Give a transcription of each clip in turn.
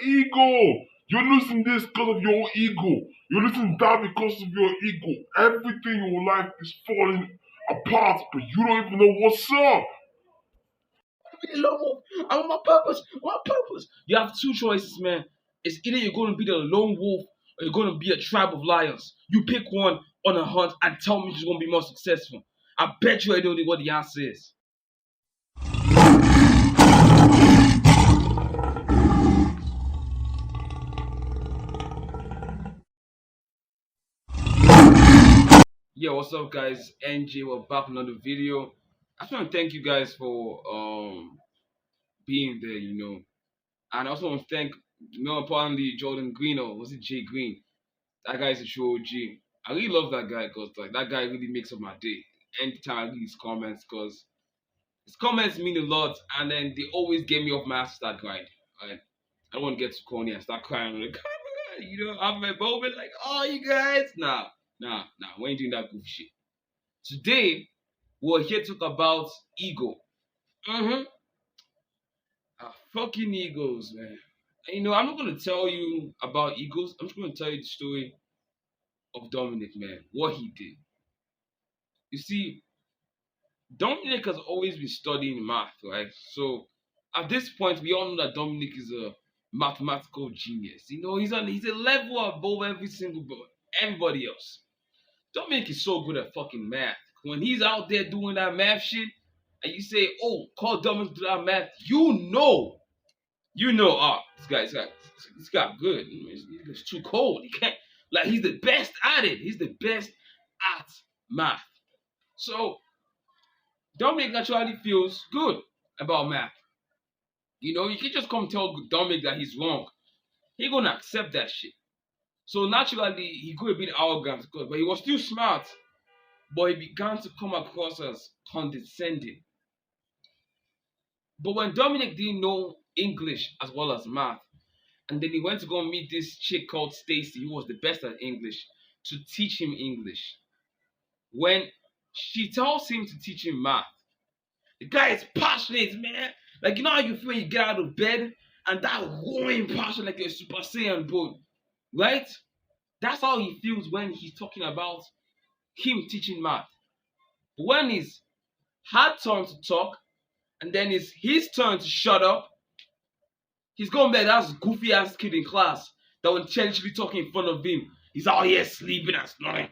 ego. You're losing this because of your ego. You're losing that because of your ego. Everything in your life is falling apart, but you don't even know what's up. Love, I'm on my purpose. My purpose. You have two choices, man. It's either you're going to be the lone wolf or you're going to be a tribe of lions. You pick one on a hunt and tell me who's going to be more successful. I bet you I don't know what the answer is. Yeah, what's up, guys? NJ, we're back with another video. I just want to thank you guys for being there, and I also want to thank, importantly, Jordan Green, or was it Jay Green? That guy's a true OG. I really love that guy because like that guy really makes up my day. Anytime I read his comments, because his comments mean a lot, and then they always get me off my ass to start grind. Right? I don't want to get too corny and start crying like, I'm my moment like, oh, you guys, nah, we ain't doing that goofy shit. Today, we're here to talk about ego. Mm-hmm. Fucking egos, man. And, I'm not gonna tell you about egos. I'm just gonna tell you the story of Dominic, man. What he did. You see, Dominic has always been studying math, right? So at this point, we all know that Dominic is a mathematical genius. He's a level above everybody else. Dominic is so good at fucking math. When he's out there doing that math shit, and you say, "Oh, call Dominic to do that math," this guy good. He's too cold. He can't like he's the best at it. He's the best at math. So Dominic naturally feels good about math. You can just come tell Dominic that he's wrong. He gonna accept that shit. So naturally, he could have been arrogant, but he was still smart. But he began to come across as condescending. But when Dominic didn't know English as well as math, and then he went to go meet this chick called Stacy, who was the best at English, to teach him English. When she tells him to teach him math, the guy is passionate, man. Like, you know how you feel when you get out of bed and that roaring passion like you're Super Saiyan, bro. Right? That's how he feels when he's talking about him teaching math. But when it's her turn to talk and then it's his turn to shut up, he's going back that goofy ass kid in class that when Chen should be talking in front of him, he's out here sleeping and snoring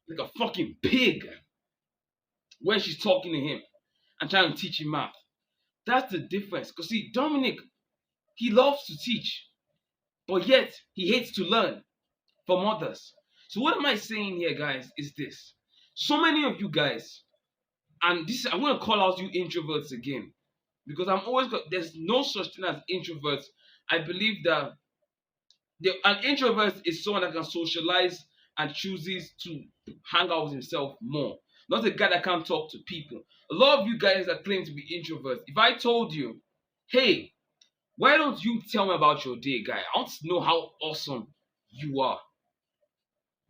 like a fucking pig when she's talking to him and trying to teach him math. That's the difference. Because see, Dominic, he loves to teach, but yet he hates to learn from others. So what am I saying here, guys, is this. So many of you guys, and this I'm gonna call out you introverts again. Because there's no such thing as introverts. I believe that an introvert is someone that can socialize and chooses to hang out with himself more. Not a guy that can't talk to people. A lot of you guys that claim to be introverts, if I told you, hey, why don't you tell me about your day, guy? I want to know how awesome you are.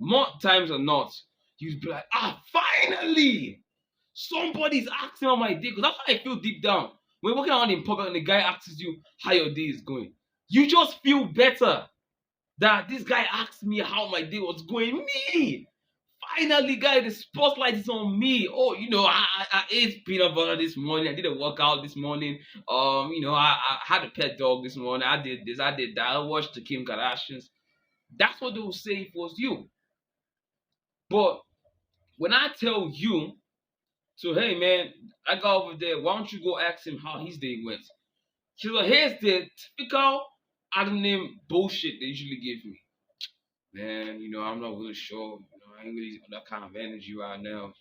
More times than not, you'd be like, finally! Somebody's asking about my day. Because that's how I feel deep down. When you're walking around in public and the guy asks you how your day is going, you just feel better that this guy asked me how my day was going. Me! Finally, guy, the spotlight is on me. Oh, I ate peanut butter this morning. I did a workout this morning. I had a pet dog this morning. I did this, I did that. I watched the Kim Kardashians. That's what they will say if it was you. But when I tell you, so hey man, I got over there, why don't you go ask him how his day went? So here's the typical Adam name bullshit they usually give me. Man, I'm not really sure. I ain't really on that kind of energy right now.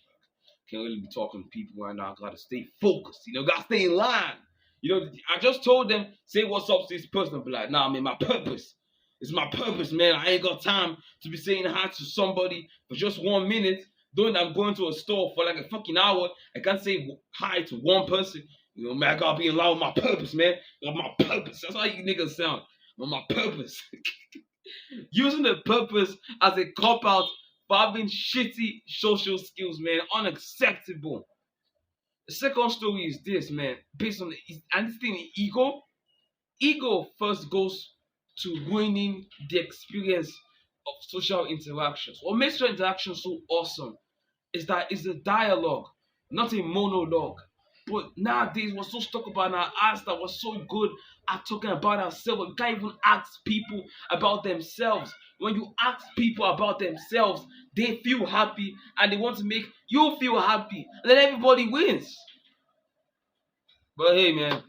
Can't really be talking to people right now. I gotta stay focused. Gotta stay in line. I just told them, say what's up to this person. I'll be like, nah, man, my purpose. It's my purpose, man. I ain't got time to be saying hi to somebody for just 1 minute. Doing I'm going to a store for like a fucking hour. I can't say hi to one person. Man, I gotta be in line with my purpose, man. My purpose. That's how you niggas sound. My purpose. Using the purpose as a cop out for having shitty social skills, man, unacceptable. The second story is this, man, based on and this thing, ego. ego first goes to ruining the experience of social interactions. What makes social interaction so awesome is that it's a dialogue, not a monologue. But nowadays, we're so stuck about our ass that we're so good at talking about ourselves. We can't even ask people about themselves. When you ask people about themselves, they feel happy and they want to make you feel happy. And then everybody wins. But hey, man,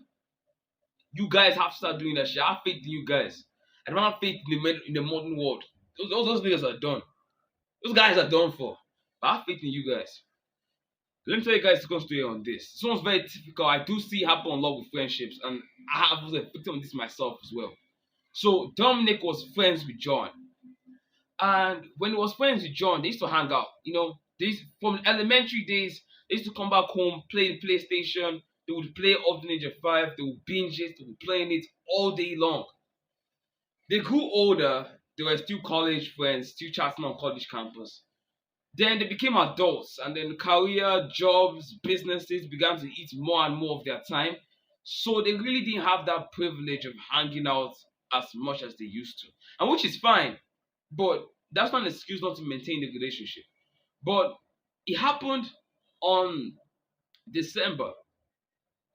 you guys have to start doing that shit. I have faith in you guys. I don't have faith in the modern world. Those niggas are done. Those guys are done for. But I have faith in you guys. Let me tell you guys a good story on this. This one's very typical. I do see it happen a lot with friendships, and I was a victim of this myself as well. So Dominic was friends with John, and when he was friends with John, they used to hang out. From elementary days, they used to come back home, play the PlayStation. They would play Up the Ninja 5. They would binge it. They would be playing it all day long. They grew older. They were still college friends, still chatting on college campus. Then they became adults, and then career, jobs, businesses began to eat more and more of their time. So they really didn't have that privilege of hanging out as much as they used to, and which is fine. But that's not an excuse not to maintain the relationship. But it happened on December.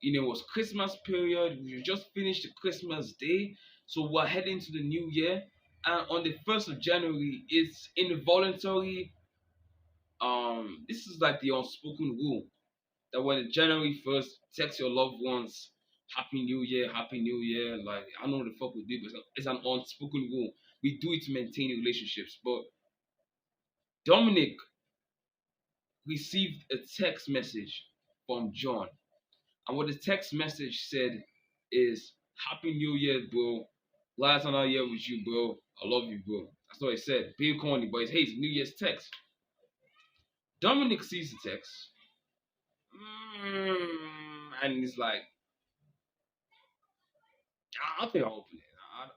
It was Christmas period. We just finished the Christmas day, so we're heading to the new year. And on the 1st of January, it's involuntary. This is like the unspoken rule that when the January 1st, text your loved ones, Happy New Year, Happy New Year. Like, I don't know what the fuck we do, but it's an unspoken rule. We do it to maintain relationships. But Dominic received a text message from John. And what the text message said is, Happy New Year, bro. Last another year with you, bro. I love you, bro. That's what it said. Big corny, but it's New Year's text. Dominic sees the text. And he's like, I think I'll open it.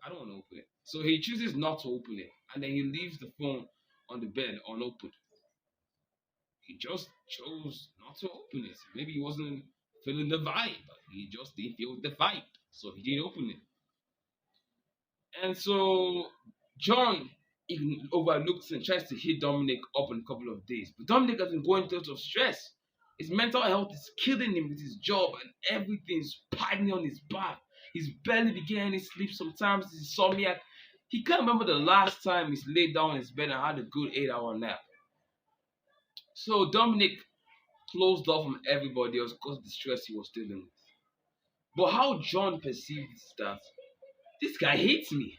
I don't want to open it. So he chooses not to open it. And then he leaves the phone on the bed unopened. He just chose not to open it. Maybe he wasn't feeling the vibe. He just didn't feel the vibe. So he didn't open it. And so John overlooks and tries to hit Dominic up in a couple of days. But Dominic has been going through a lot of stress. His mental health is killing him with his job, and everything's piling on his back. He's barely getting any sleep sometimes. He's insomniac. He can't remember the last time he's laid down in his bed and had a good 8-hour nap. So Dominic closed off from everybody else because of the stress he was dealing with. But how John perceives that this guy hates me.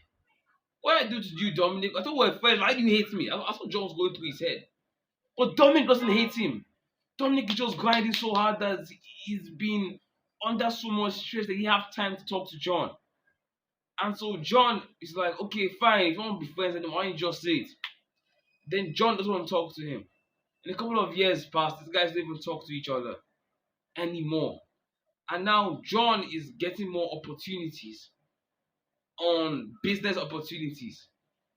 What did I do to you, Dominic? I thought we were friends. Why do you hate me? I thought John was going through his head. But Dominic doesn't hate him. Dominic is just grinding so hard that he's been under so much stress that he have time to talk to John. And so John is like, okay, fine, if you want to be friends anymore, why don't you just say it? Then John doesn't want to talk to him. In a couple of years past, these guys don't even talk to each other anymore. And now John is getting more opportunities on business opportunities.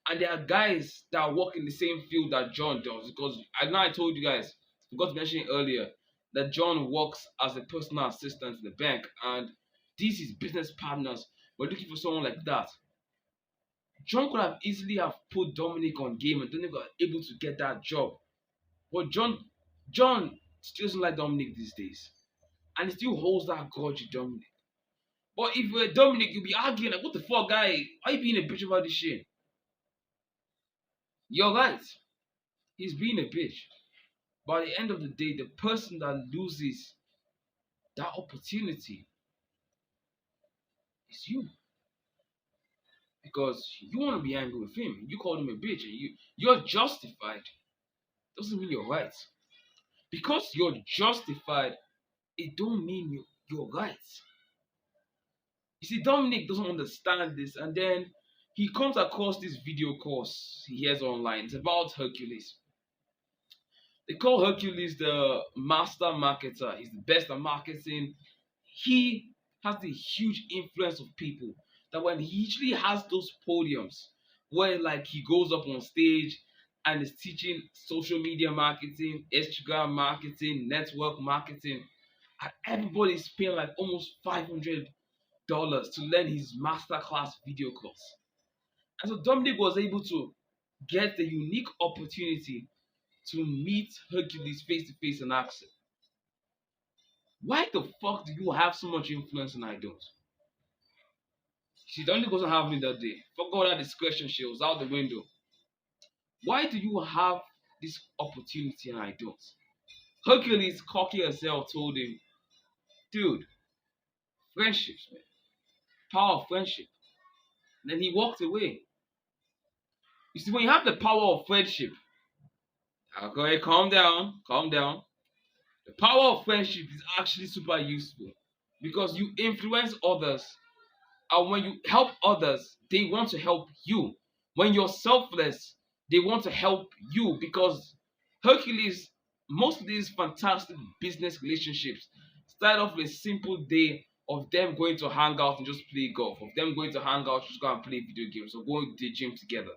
And there are guys that work in the same field that John does. Because I told you guys, I forgot to mention it earlier, that John works as a personal assistant in the bank. And these is business partners. We're looking for someone like that. John could have easily have put Dominic on game and Dominic was able to get that job. But John still doesn't like Dominic these days. And he still holds that grudge with Dominic. But if you're Dominic, you'll be arguing like, what the fuck, guy? Why are you being a bitch about this shit? You're right. He's being a bitch. But at the end of the day, the person that loses that opportunity is you. Because you want to be angry with him. You called him a bitch and you're justified. Doesn't mean you're right. Because you're justified, it don't mean you're right. You see, Dominic doesn't understand this, and then he comes across this video course he hears online. It's about Hercules. They call Hercules the master marketer. He's the best at marketing. He has the huge influence of people that when he usually has those podiums where like he goes up on stage and is teaching social media marketing, Instagram marketing, network marketing, and everybody's paying like almost 500 dollars to learn his masterclass video course. And so Dominic was able to get the unique opportunity to meet Hercules face to face and ask him, why the fuck do you have so much influence and I don't? She only doesn't have me that day. Fuck all that discretion, she was out the window. Why do you have this opportunity and I don't? Hercules, cocky as hell, told him, dude, friendships, man. Power of friendship. And then he walked away. You see, when you have the power of friendship, okay, calm down, calm down. The power of friendship is actually super useful because you influence others, and when you help others, they want to help you. When you're selfless, they want to help you because Hercules, most of these fantastic business relationships start off with a simple day of them going to hang out and just play golf, of them going to hang out, just go and play video games, or going to the gym together.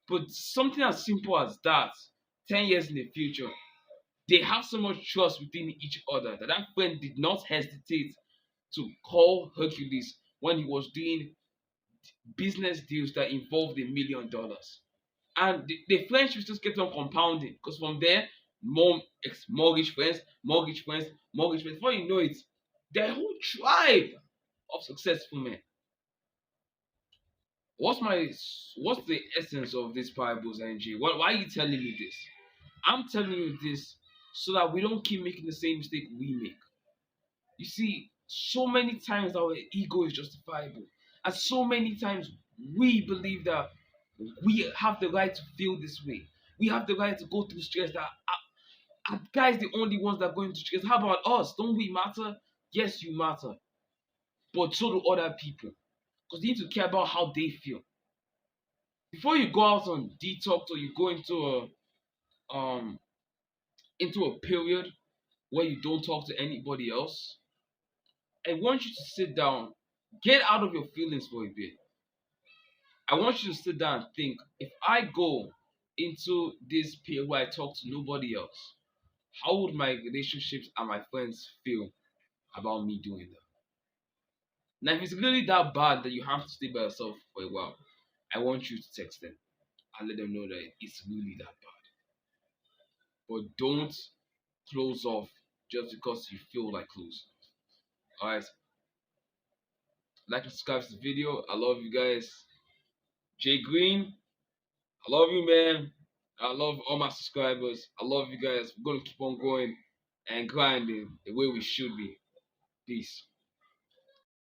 But something as simple as that, 10 years in the future, they have so much trust within each other that that friend did not hesitate to call Hercules when he was doing business deals that involved $1 million. And the friendship just kept on compounding because from there, more mortgage friends, mortgage friends, mortgage friends. Before you know it, the whole tribe of successful men. What's my what's the essence of this parables, NG? Why are you telling me this? I'm telling you this so that we don't keep making the same mistake we make. You see, so many times our ego is justifiable, and so many times we believe that we have the right to feel this way. We have the right to go through stress. That are guys the only ones that are going through stress? How about us? Don't we matter? Yes, you matter, but so do other people because you need to care about how they feel before you go out on detox or you go into a period where you don't talk to anybody else. I want you to sit down, get out of your feelings for a bit. I want you to sit down and think, if I go into this period where I talk to nobody else, how would my relationships and my friends feel about me doing that? Now, if it's really that bad that you have to stay by yourself for a while, I want you to text them and let them know that it's really that bad. But don't close off just because you feel like closing. Alright, like and subscribe to the video. I love you guys. Jay Green, I love you, man. I love all my subscribers. I love you guys. We're gonna keep on going and grinding the way we should be. Peace.